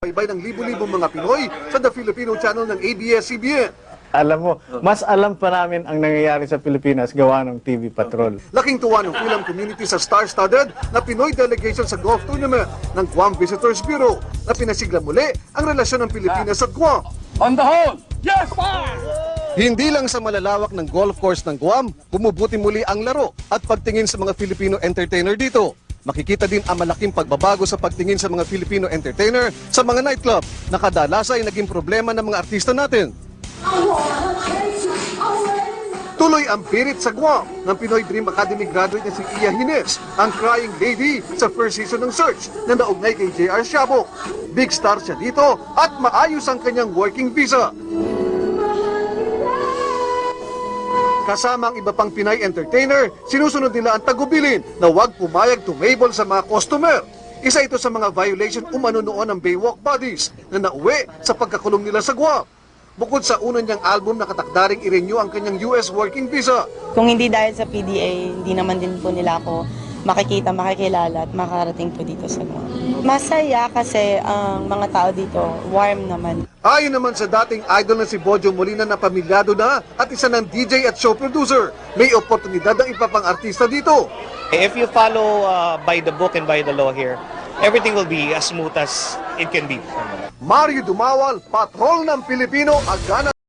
Baybay ng libu-libong mga Pinoy sa The Filipino Channel ng ABS-CBN. Alam mo, mas alam pa namin ang nangyayari sa Pilipinas gawa ng TV Patrol. Laking tuwa ng film community sa star-studded na Pinoy delegation sa golf tournament ng Guam Visitors Bureau na pinasigla muli ang relasyon ng Pilipinas at Guam. On the hole! Yes! Hindi lang sa malalawak ng golf course ng Guam, bumubuti muli ang laro at pagtingin sa mga Filipino entertainer dito. Makikita din ang malaking pagbabago sa pagtingin sa mga Filipino entertainer sa mga nightclub na kadalas ay naging problema ng mga artista natin. Tuloy ang pirit sa Guam ng Pinoy Dream Academy graduate na si Iya Hines, ang crying lady sa first season ng Search na naugnay kay J.R. Shabok. Big star siya dito at maayos ang kanyang working visa. Kasama ang iba pang Pinay entertainer, sinusunod nila ang tagubilin na huwag pumayag tumable sa mga customer. Isa ito sa mga violation umano noon ng Baywalk Buddies na nauwi sa pagkakulong nila sa Guam. Bukod sa unang niyang album, nakatakdaring i-renew ang kanyang US working visa. Kung hindi dahil sa PDA, hindi naman din po nila ako makikita, makikilala at makarating po dito sa Guam. Masaya kasi ang mga tao dito, warm naman. Ayon naman sa dating idol na si Bojo Molina na pamilyado na at isa ng DJ at show producer, may oportunidad ang iba pang artista dito. If you follow by the book and by the law here, everything will be as smooth as it can be. Mario Dumawal, Patrol ng Pilipino, Agana.